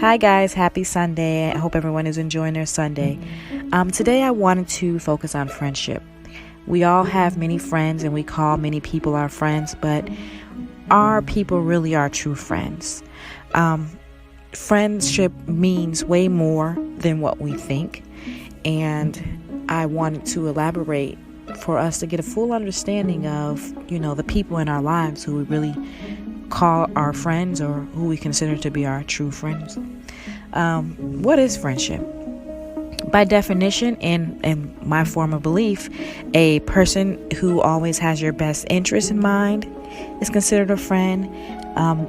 Hi guys, happy Sunday. I hope everyone is enjoying their Sunday. Today I wanted to focus on friendship. We all have many friends and we call many people our friends, but are people really our true friends? Friendship means way more than what we think, and I wanted to elaborate for us to get a full understanding of, the people in our lives who we really call our friends or who we consider to be our true friends. What is friendship? By definition and my form of belief, a person who always has your best interest in mind is considered a friend.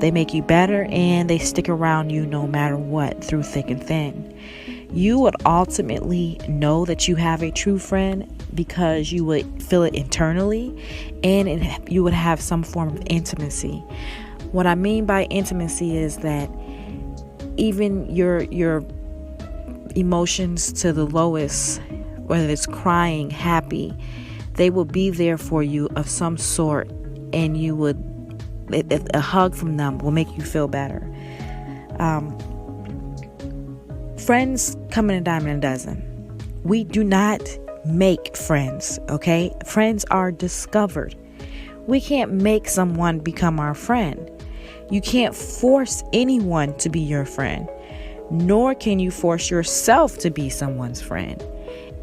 They make you better and they stick around you no matter what, through thick and thin. You would ultimately know that you have a true friend because you would feel it internally and you would have some form of intimacy. What I mean by intimacy is that even your emotions to the lowest, whether it's crying, happy, they will be there for you of some sort, and a hug from them will make you feel better. Friends come in a dime and a dozen. We do not make friends, okay? Friends are discovered. We can't make someone become our friend. You can't force anyone to be your friend, nor can you force yourself to be someone's friend.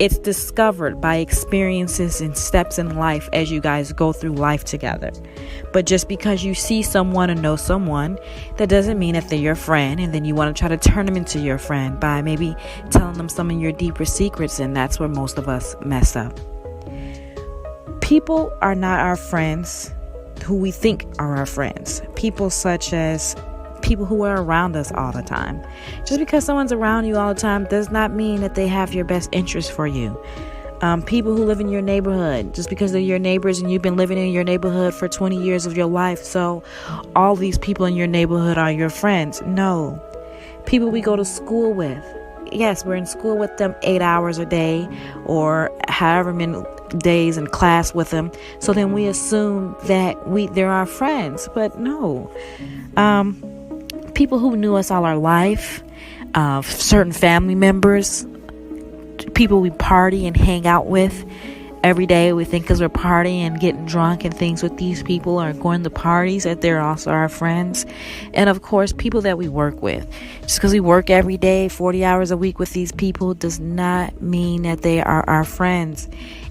It's discovered by experiences and steps in life as you guys go through life together. But just because you see someone or know someone, that doesn't mean that they're your friend, and then you want to try to turn them into your friend by maybe telling them some of your deeper secrets, and that's where most of us mess up. People are not our friends who we think are our friends. People such as people who are around us all the time. Just because someone's around you all the time does not mean that they have your best interest for you. People who live in your neighborhood, just because they're your neighbors and you've been living in your neighborhood for 20 years of your life, so all these people in your neighborhood are your friends. No. People we go to school with. Yes, we're in school with them 8 hours a day or however many days in class with them. So then we assume that they're our friends. But no. People who knew us all our life, certain family members, people we party and hang out with every day. We think because we're partying and getting drunk and things with these people or going to parties that they're also our friends. And of course, people that we work with. Just because we work every day, 40 hours a week with these people does not mean that they are our friends.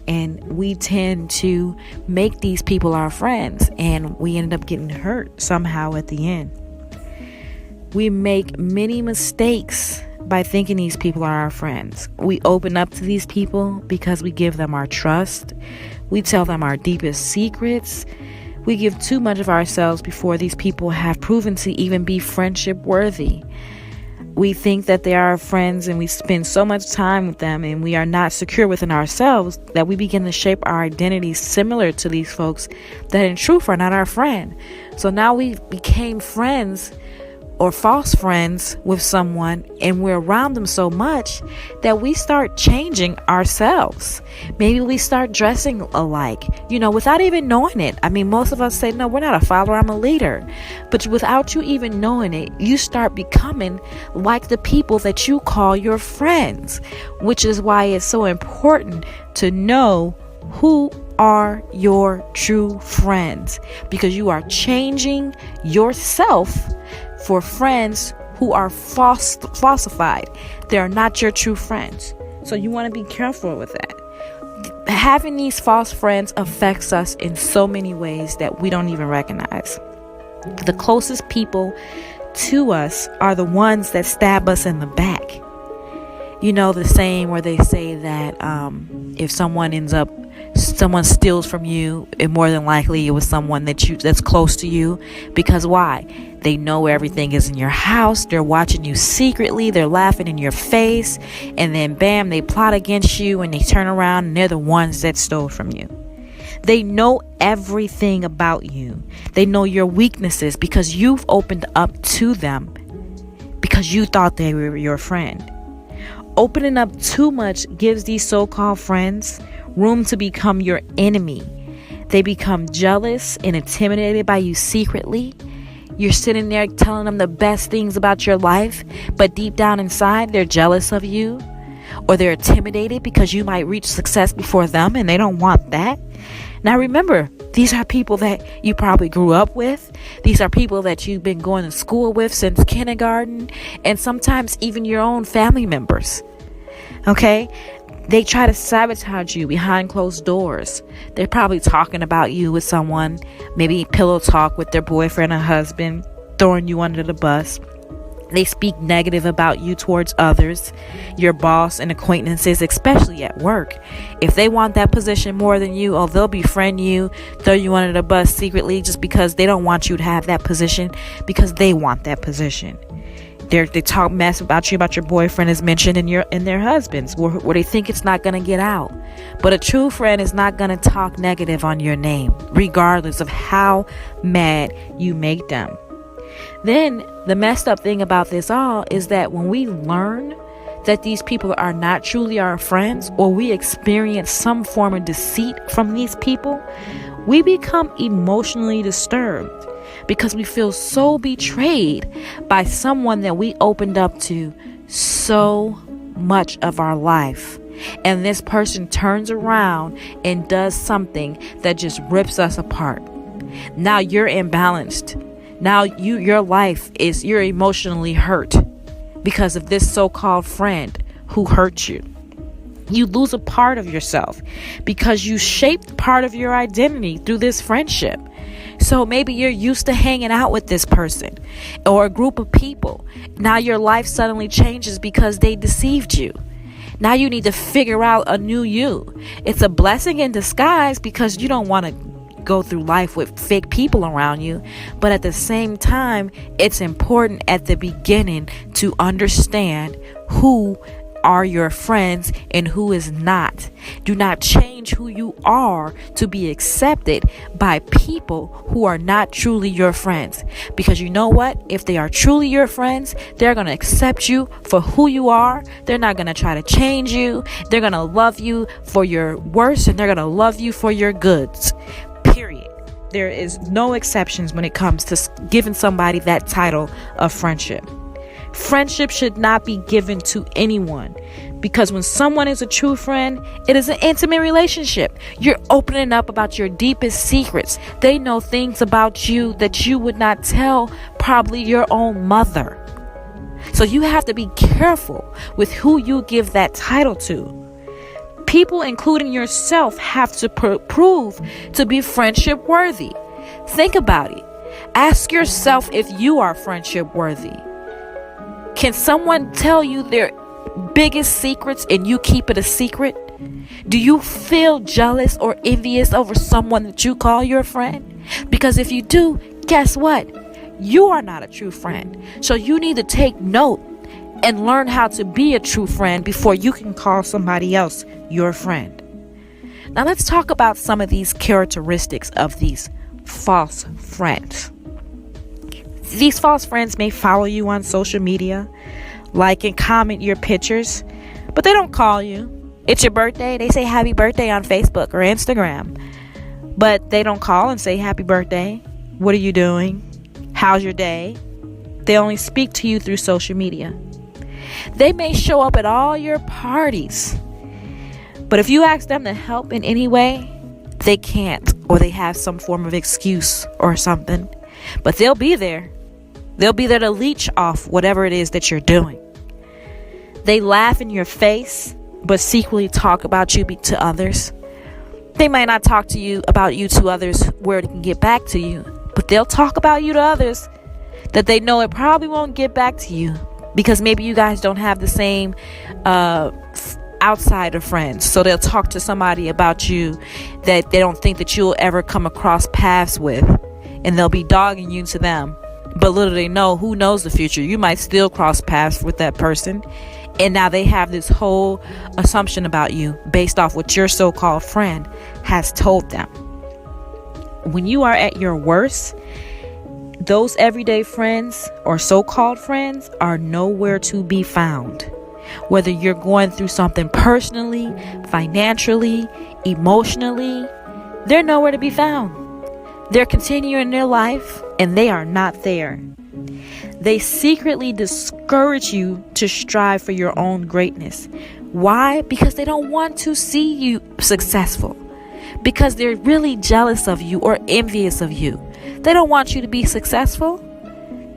And we tend to make these people our friends, and we end up getting hurt somehow at the end. We make many mistakes by thinking these people are our friends. We open up to these people because we give them our trust. We tell them our deepest secrets. We give too much of ourselves before these people have proven to even be friendship worthy. We think that they are our friends and we spend so much time with them, and we are not secure within ourselves that we begin to shape our identities similar to these folks that in truth are not our friend. So now we became friends or false friends with someone, and we're around them so much that we start changing ourselves. Maybe we start dressing alike, without even knowing it. I mean, most of us say, no, we're not a follower, I'm a leader. But without you even knowing it, you start becoming like the people that you call your friends, which is why it's so important to know who are your true friends, because you are changing yourself for friends who are falsified. They are not your true friends. So you want to be careful with that. Having these false friends affects us in so many ways that we don't even recognize. The closest people to us are the ones that stab us in the back. The saying where they say that if someone steals from you, and more than likely it was someone that's close to you. Because why? They know everything is in your house. They're watching you secretly. They're laughing in your face. And then bam, they plot against you and they turn around and they're the ones that stole from you. They know everything about you. They know your weaknesses because you've opened up to them because you thought they were your friend. Opening up too much gives these so-called friends room to become your enemy. They become jealous and intimidated by you secretly. You're sitting there telling them the best things about your life, but deep down inside, they're jealous of you, or they're intimidated because you might reach success before them and they don't want that. Now remember, these are people that you probably grew up with. These are people that you've been going to school with since kindergarten, and sometimes even your own family members. Okay? They try to sabotage you behind closed doors. They're probably talking about you with someone, maybe pillow talk with their boyfriend or husband, throwing you under the bus. They speak negative about you towards others, your boss and acquaintances, especially at work. If they want that position more than you, they'll befriend you, throw you under the bus secretly just because they don't want you to have that position, because they want that position. They talk mess about you, about your boyfriend is mentioned in their husbands, where they think it's not going to get out. But a true friend is not going to talk negative on your name, regardless of how mad you make them. Then the messed up thing about this all is that when we learn that these people are not truly our friends, or we experience some form of deceit from these people, we become emotionally disturbed because we feel so betrayed by someone that we opened up to so much of our life. And this person turns around and does something that just rips us apart. Now you're imbalanced. Now your life is, you're emotionally hurt because of this so-called friend who hurt you. You lose a part of yourself because you shaped part of your identity through this friendship. So maybe you're used to hanging out with this person or a group of people. Now your life suddenly changes because they deceived you. Now you need to figure out a new you. It's a blessing in disguise because you don't want to go through life with fake people around you. But at the same time, it's important at the beginning to understand who are your friends and who is not. Do not change who you are to be accepted by people who are not truly your friends. Because you know what? If they are truly your friends, they're going to accept you for who you are. They're not going to try to change you. They're going to love you for your worst, and they're going to love you for your goods. Period. There is no exceptions when it comes to giving somebody that title of friendship. Friendship should not be given to anyone, because when someone is a true friend, it is an intimate relationship. You're opening up about your deepest secrets. They know things about you that you would not tell probably your own mother. So you have to be careful with who you give that title to. People, including yourself, have to prove to be friendship worthy. Think about it. Ask yourself if you are friendship worthy. Can someone tell you their biggest secrets and you keep it a secret? Do you feel jealous or envious over someone that you call your friend? Because if you do, guess what? You are not a true friend. So you need to take note and learn how to be a true friend before you can call somebody else your friend. Now let's talk about some of these characteristics of these false friends. These false friends may follow you on social media, like and comment your pictures, but they don't call you. It's your birthday, they say happy birthday on Facebook or Instagram, but they don't call and say happy birthday. What are you doing? How's your day? They only speak to you through social media. They may show up at all your parties, but if you ask them to help in any way, they can't, or they have some form of excuse or something. But they'll be there. They'll be there to leech off whatever it is that you're doing. They laugh in your face, but secretly talk about you to others. They might not talk to you about you to others where they can get back to you, but they'll talk about you to others that they know it probably won't get back to you, because maybe you guys don't have the same outsider friends. So they'll talk to somebody about you that they don't think that you'll ever come across paths with, and they'll be dogging you to them. But little they know, who knows the future? You might still cross paths with that person, and now they have this whole assumption about you based off what your so-called friend has told them. When you are at your worst, those everyday friends or so-called friends are nowhere to be found. Whether you're going through something personally, financially, emotionally, they're nowhere to be found. They're continuing their life and they are not there. They secretly discourage you to strive for your own greatness. Why? Because they don't want to see you successful. Because they're really jealous of you or envious of you. They don't want you to be successful.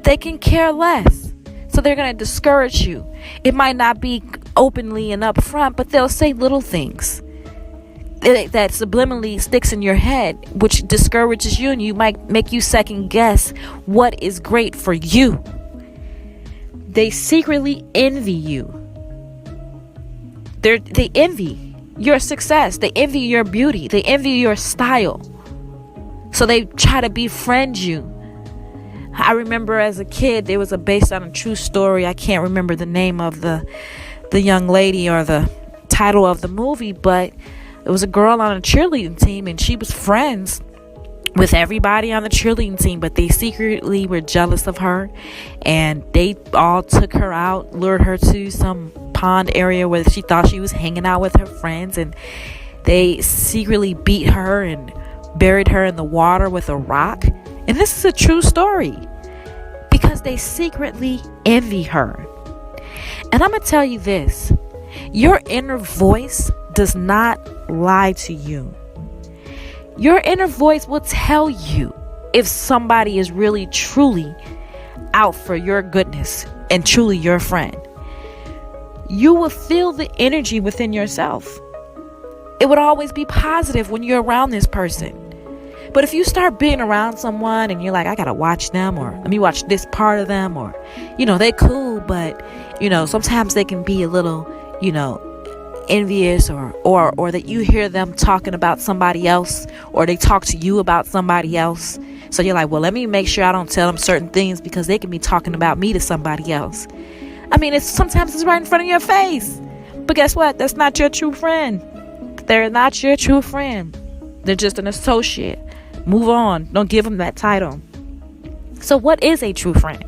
They can care less. So they're going to discourage you. It might not be openly and upfront, but they'll say little things that subliminally sticks in your head, which discourages you, and you might make you second guess what is great for you. They secretly envy you. They envy your success. They envy your beauty. They envy your style. So they try to befriend you. I remember as a kid, there was based on a true story. I can't remember the name of the young lady or the title of the movie, but it was a girl on a cheerleading team, and she was friends with everybody on the cheerleading team, but they secretly were jealous of her, and they all took her out, lured her to some pond area where she thought she was hanging out with her friends, and they secretly beat her and buried her in the water with a rock. And this is a true story, because they secretly envy her. And I'm gonna tell you this: your inner voice does not lie to you. Your inner voice will tell you if somebody is really truly out for your goodness and truly your friend. You will feel the energy within yourself. It would always be positive when you're around this person. But if you start being around someone and you're like, I gotta watch them, or let me watch this part of them, or, they cool, but, sometimes they can be a little, envious, or that you hear them talking about somebody else, or they talk to you about somebody else. So you're like, well, let me make sure I don't tell them certain things because they can be talking about me to somebody else. I mean, sometimes it's right in front of your face. But guess what? That's not your true friend. They're not your true friend. They're just an associate. Move on. Don't give them that title. So what is a true friend?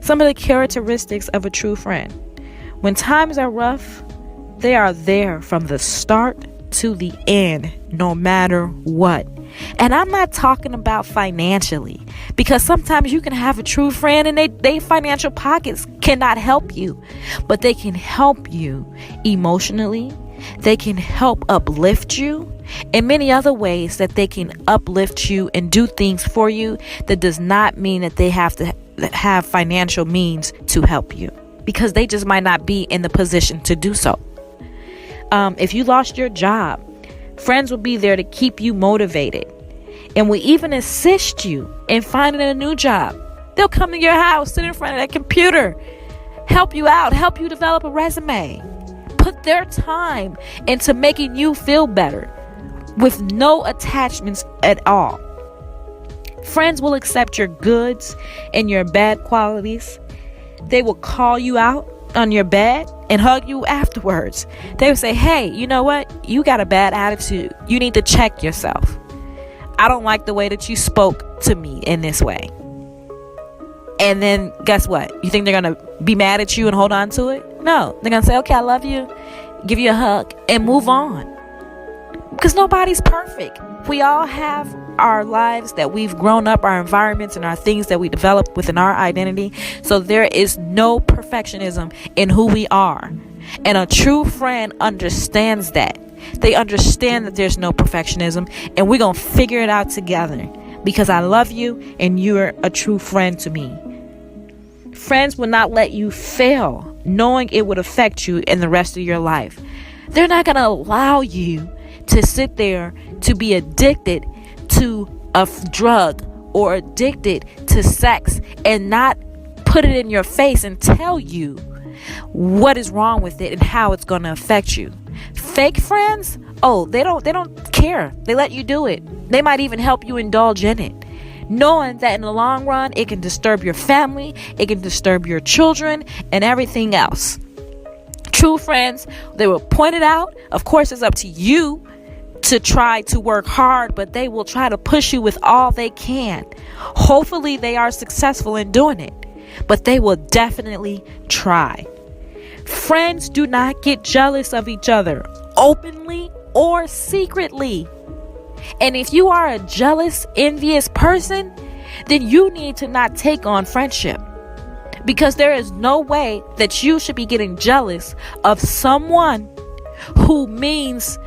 Some of the characteristics of a true friend. When times are rough, they are there from the start to the end, no matter what. And I'm not talking about financially, because sometimes you can have a true friend and they financial pockets cannot help you, but they can help you emotionally. They can help uplift you in many other ways, that they can uplift you and do things for you. That does not mean that they have to have financial means to help you, because they just might not be in the position to do so. If you lost your job, friends will be there to keep you motivated, and will even assist you in finding a new job. They'll come to your house, sit in front of that computer, help you out, help you develop a resume, put their time into making you feel better with no attachments at all. Friends will accept your goods and your bad qualities. They will call you out on your bad and hug you afterwards. They will say, hey, you know what? You got a bad attitude. You need to check yourself. I don't like the way that you spoke to me in this way. And then guess what? You think they're going to be mad at you and hold on to it? No. They're going to say, okay, I love you, give you a hug, and move on. Because nobody's perfect. We all have our lives that we've grown up, our environments, and our things that we develop within our identity. So there is no perfectionism in who we are. And a true friend understands that. They understand that there's no perfectionism, and we're going to figure it out together, because I love you and you're a true friend to me. Friends will not let you fail, knowing it would affect you in the rest of your life. They're not going to allow you to sit there to be addicted to a drug or addicted to sex and not put it in your face and tell you what is wrong with it and how it's going to affect you. Fake friends, they don't care. They let you do it. They might even help you indulge in it, knowing that in the long run it can disturb your family, it can disturb your children and everything else. True friends, they will point it out. Of course, it's up to you to try to work hard, but they will try to push you with all they can. Hopefully they are successful in doing it, but they will definitely try. Friends do not get jealous of each other, openly or secretly. And if you are a jealous, envious person, then you need to not take on friendship. Because there is no way that you should be getting jealous of someone who means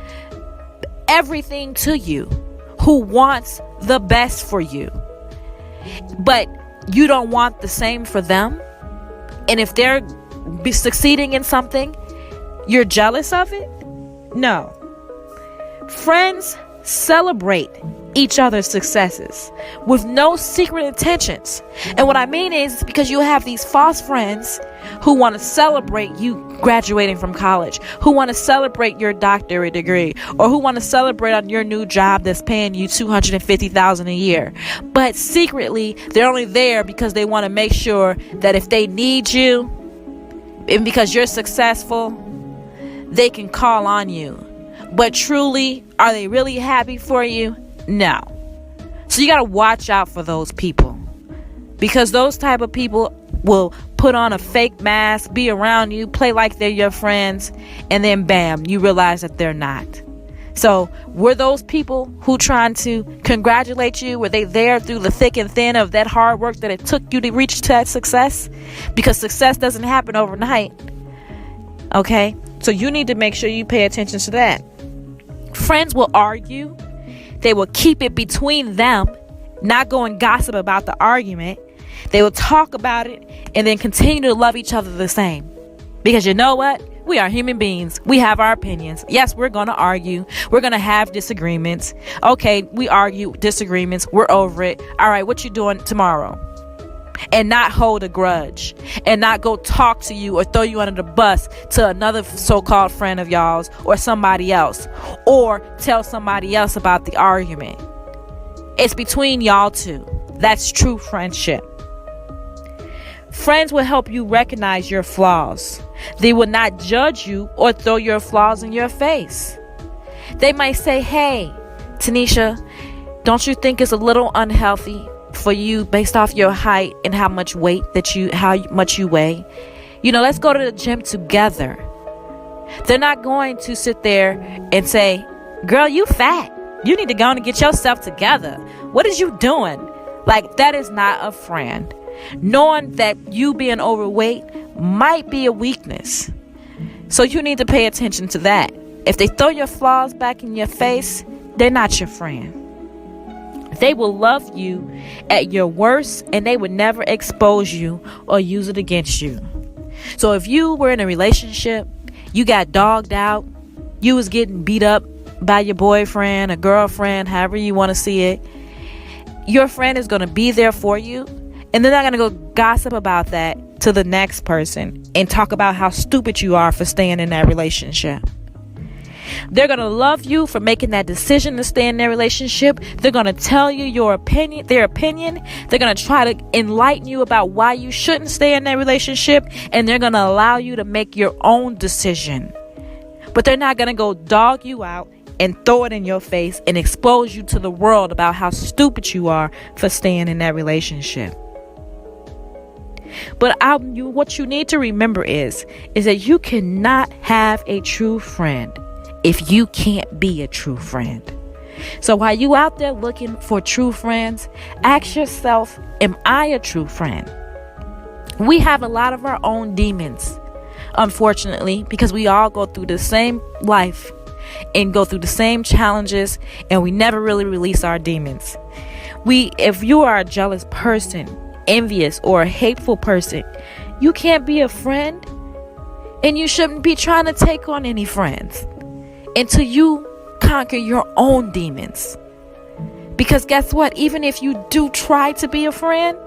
everything to you, who wants the best for you. But you don't want the same for them. And if they're succeeding in something, you're jealous of it? No. Friends celebrate each other's successes with no secret intentions. And what I mean is because you have these false friends who want to celebrate you graduating from college, who want to celebrate your doctorate degree, or who want to celebrate on your new job that's paying you $250,000 a year. But secretly, they're only there because they want to make sure that if they need you and because you're successful, they can call on you. But truly, are they really happy for you? No. So you got to watch out for those people, because those type of people will put on a fake mask, be around you, play like they're your friends, and then bam, you realize that they're not. So were those people who trying to congratulate you, were they there through the thick and thin of that hard work that it took you to reach that success? Because success doesn't happen overnight. Okay? So you need to make sure you pay attention to that. Friends will argue. They will keep it between them, not go and gossip about the argument. They will talk about it and then continue to love each other the same. Because you know what? We are human beings. We have our opinions. Yes, we're going to argue. We're going to have disagreements. Okay, we argue, disagreements. We're over it. All right, what you doing tomorrow? And not hold a grudge. And not go talk to you or throw you under the bus to another so-called friend of y'all's or somebody else. Or tell somebody else about the argument. It's between y'all two. That's true friendship. Friends will help you recognize your flaws. They will not judge you or throw your flaws in your face. They might say, hey, Tanisha, don't you think it's a little unhealthy for you based off your height and how much you weigh? Let's go to the gym together. They're not going to sit there and say, girl, you fat. You need to go and get yourself together. What is you doing? Like, that is not a friend. Knowing that you being overweight might be a weakness. So you need to pay attention to that. If they throw your flaws back in your face, they're not your friend. They will love you at your worst, and they would never expose you or use it against you. So if you were in a relationship, you got dogged out, you was getting beat up by your boyfriend or girlfriend, however you want to see it, your friend is going to be there for you. And they're not going to go gossip about that to the next person and talk about how stupid you are for staying in that relationship. They're going to love you for making that decision to stay in their relationship. They're going to tell you their opinion. They're going to try to enlighten you about why you shouldn't stay in that relationship. And they're going to allow you to make your own decision. But they're not going to go dog you out and throw it in your face and expose you to the world about how stupid you are for staying in that relationship. But what you need to remember is that you cannot have a true friend if you can't be a true friend. So while you out there looking for true friends, ask yourself, am I a true friend? We have a lot of our own demons, unfortunately, because we all go through the same life and go through the same challenges, and we never really release our demons. If you are a jealous person, envious, or a hateful person, you can't be a friend, and you shouldn't be trying to take on any friends until you conquer your own demons. Because guess what? Even if you do try to be a friend,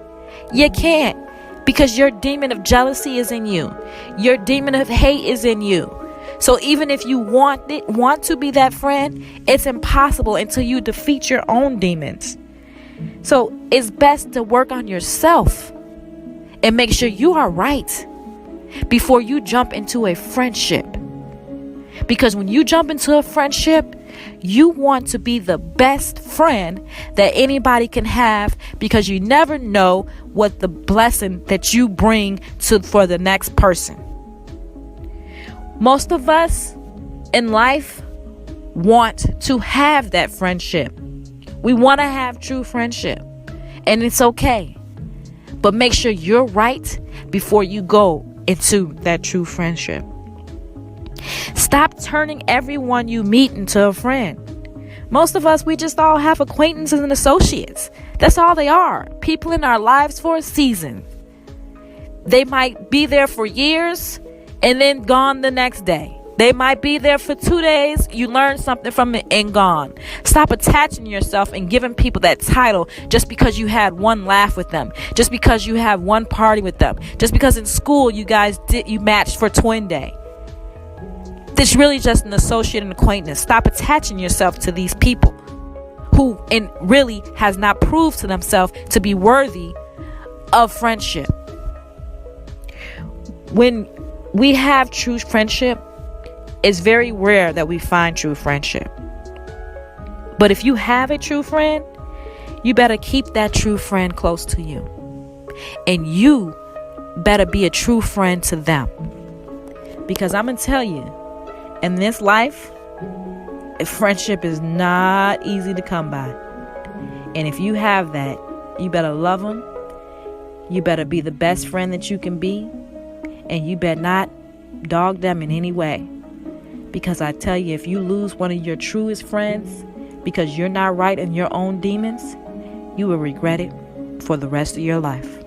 you can't, because your demon of jealousy is in you. Your demon of hate is in you. So even if you want to be that friend, it's impossible until you defeat your own demons. So it's best to work on yourself and make sure you are right before you jump into a friendship. Because when you jump into a friendship, you want to be the best friend that anybody can have, because you never know what the blessing that you bring for the next person. Most of us in life want to have that friendship. We want to have true friendship. And it's okay. But make sure you're right before you go into that true friendship. Stop turning everyone you meet into a friend. Most of us, we just all have acquaintances and associates. That's all they are. People in our lives for a season. They might be there for years and then gone the next day. They might be there for 2 days. You learn something from it and gone. Stop attaching yourself and giving people that title just because you had one laugh with them. Just because you have one party with them. Just because in school you matched for twin day. It's really just an associate and acquaintance. Stop attaching yourself to these people who really has not proved to themselves to be worthy of friendship. When we have true friendship, it's very rare that we find true friendship. But if you have a true friend, you better keep that true friend close to you. And you better be a true friend to them. Because I'm going to tell you, in this life, friendship is not easy to come by. And if you have that, you better love them. You better be the best friend that you can be. And you better not dog them in any way. Because I tell you, if you lose one of your truest friends because you're not right in your own demons, you will regret it for the rest of your life.